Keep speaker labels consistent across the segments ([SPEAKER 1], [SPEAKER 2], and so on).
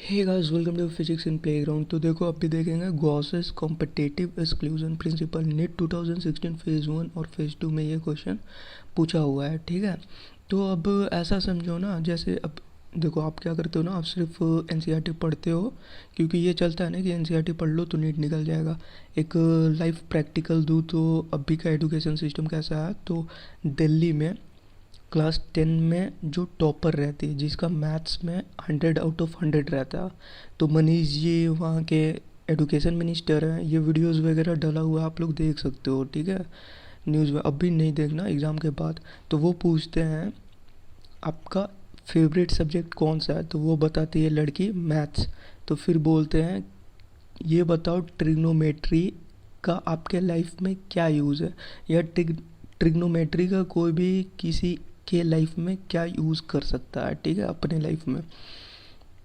[SPEAKER 1] Hey guys, welcome to physics in playground. तो देखो अभी देखेंगे Gause's competitive exclusion principle NEET 2016 phase 1 और फेज़ 2 में ये क्वेश्चन पूछा हुआ है। ठीक है, तो अब ऐसा समझो ना, जैसे अब देखो आप क्या करते हो ना, आप सिर्फ एनसीईआरटी पढ़ते हो क्योंकि ये चलता है ना कि एनसीईआरटी पढ़ लो तो नीट निकल जाएगा। एक लाइफ प्रैक्टिकल दूँ तो अभी का एजुकेशन सिस्टम कैसा है, तो दिल्ली में क्लास 10 में जो टॉपर रहती है, जिसका मैथ्स में 100 आउट ऑफ 100 रहता है, तो मनीष जी वहाँ के एजुकेशन मिनिस्टर हैं। ये वीडियोस वगैरह डला हुआ है, आप लोग देख सकते हो। ठीक है, न्यूज़ में अभी नहीं देखना, एग्ज़ाम के बाद। तो वो पूछते हैं आपका फेवरेट सब्जेक्ट कौन सा है, तो वो बताती है लड़की मैथ्स। तो फिर बोलते हैं ये बताओ ट्रिग्नोमेट्री का आपके लाइफ में क्या यूज़ है, या ट्रिग्नोमेट्री का कोई भी किसी के लाइफ में क्या यूज़ कर सकता है। ठीक है, अपने लाइफ में।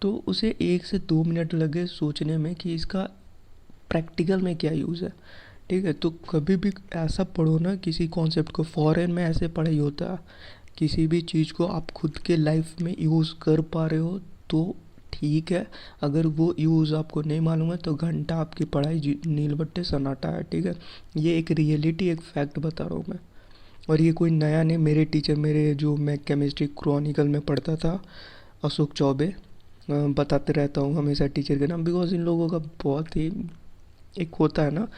[SPEAKER 1] तो उसे 1 से 2 मिनट लगे सोचने में कि इसका प्रैक्टिकल में क्या यूज़ है। ठीक है, तो कभी भी ऐसा पढ़ो ना किसी कॉन्सेप्ट को, फॉरेन में ऐसे पढ़ाई होता है, किसी भी चीज़ को आप खुद के लाइफ में यूज़ कर पा रहे हो तो ठीक है, अगर वो यूज़ आपको नहीं मालूम है तो घंटा आपकी पढ़ाई नीलबट्टे सन्नाटा है। ठीक है, ये एक रियलिटी, एक फैक्ट बता रहा हूँ मैं। और ये कोई नया नहीं, मेरे टीचर, मेरे जो मैं केमिस्ट्री क्रॉनिकल में पढ़ता था, अशोक चौबे, बताते रहता हूँ हमेशा टीचर के नाम, बिकॉज इन लोगों का बहुत ही एक होता है ना,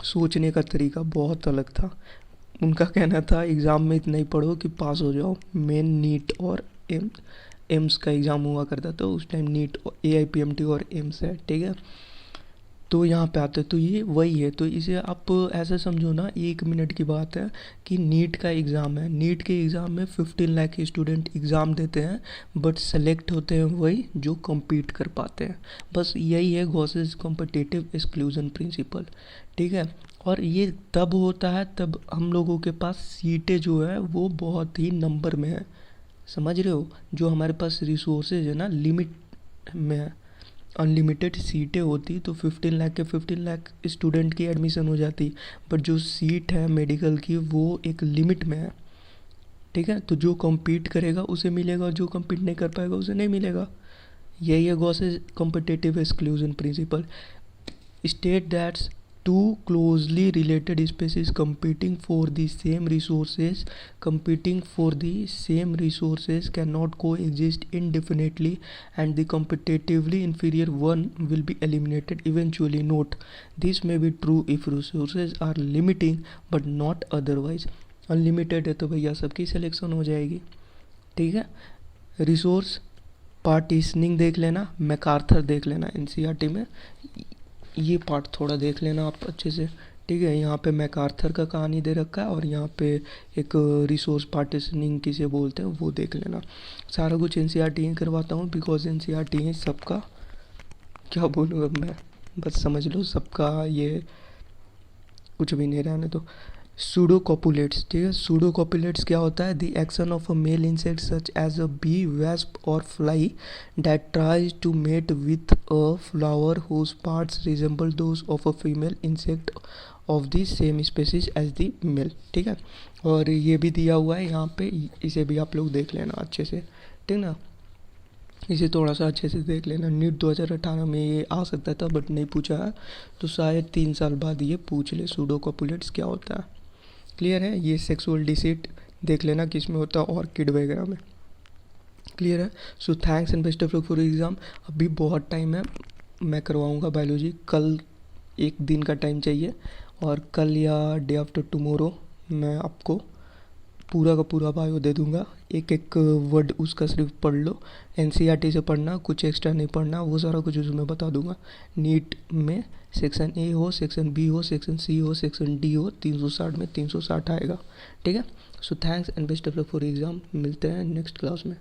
[SPEAKER 1] सोचने का तरीका बहुत अलग था। उनका कहना था एग्ज़ाम में इतना ही पढ़ो कि पास हो जाओ। मेन नीट और एम्स का एग्ज़ाम हुआ करता था उस टाइम, नीट AIPMT और एम्स है। ठीक है, तो यहाँ पे आते तो ये वही है। तो इसे आप ऐसा समझो ना, 1 मिनट की बात है कि नीट का एग्ज़ाम है। नीट के एग्ज़ाम में 15 लाख स्टूडेंट एग्ज़ाम देते हैं, बट सेलेक्ट होते हैं वही जो compete कर पाते हैं। बस यही है गॉसेस कॉम्पिटिटिव एक्सक्लूजन प्रिंसिपल। ठीक है, और ये तब होता है तब हम लोगों के पास सीटें जो है वो बहुत ही नंबर में है। समझ रहे हो, जो हमारे पास रिसोर्सेज है ना, लिमिट में है। अनलिमिटेड सीटें होती तो 15 लाख के 15 लाख स्टूडेंट की एडमिशन हो जाती, बट जो सीट है मेडिकल की वो एक लिमिट में है। ठीक है, तो जो compete करेगा उसे मिलेगा, और जो compete नहीं कर पाएगा उसे नहीं मिलेगा। यही है Gauss's competitive exclusion principal. State that two closely related species competing for the same resources cannot coexist indefinitely, and the competitively inferior one will be eliminated eventually. Note, this may be true if resources are limiting but not otherwise. Unlimited है तो भैया सबकी selection हो जाएगी। ठीक है, resource partitioning देख लेना, मैकार्थर देख लेना एनसीईआरटी में, ये पार्ट थोड़ा देख लेना आप अच्छे से। ठीक है, यहाँ पे मैकार्थर का कहानी दे रखा है, और यहाँ पे एक रिसोर्स पार्टीशनिंग किसे बोलते हैं वो देख लेना। सारा कुछ एनसीईआरटी ही करवाता हूँ, बिकॉज एनसीईआरटी ही सबका, क्या बोलूँ अब मैं, बस समझ लो सबका, ये कुछ भी नहीं रहने तो। सूडो कॉपुलेट्स, ठीक है, सूडो कॉपुलेट्स क्या होता है? The action of a male insect such as a bee, wasp और fly that tries to mate with a flower whose parts resemble those of a female insect of the same species as the male. ठीक है, और ये भी दिया हुआ है यहाँ पे, इसे भी आप लोग देख लेना अच्छे से। ठीक ना, इसे थोड़ा सा अच्छे से देख लेना। नीट 2018 में ये आ सकता था बट नहीं पूछा है, तो शायद 3 साल बाद ये पूछ ले सूडो कॉपुलेट्स क्या होता है। क्लियर है, ये सेक्सुअल डिसीट देख लेना किस में होता है, ऑर्किड वगैरह में। क्लियर है, so thanks and best of luck for exam. अभी बहुत टाइम है, मैं करवाऊँगा बायोलॉजी कल, 1 दिन का टाइम चाहिए, और कल या डे आफ्टर टुमारो मैं आपको पूरा का पूरा बायो दे दूंगा। एक एक वर्ड उसका सिर्फ पढ़ लो, एनसीईआरटी से पढ़ना, कुछ एक्स्ट्रा नहीं पढ़ना, वो सारा कुछ उसमें बता दूंगा। नीट में सेक्शन ए हो, सेक्शन बी हो, सेक्शन सी हो, सेक्शन डी हो, 360 में 360 आएगा। ठीक है, so thanks and best of luck for exam. मिलते हैं नेक्स्ट क्लास में।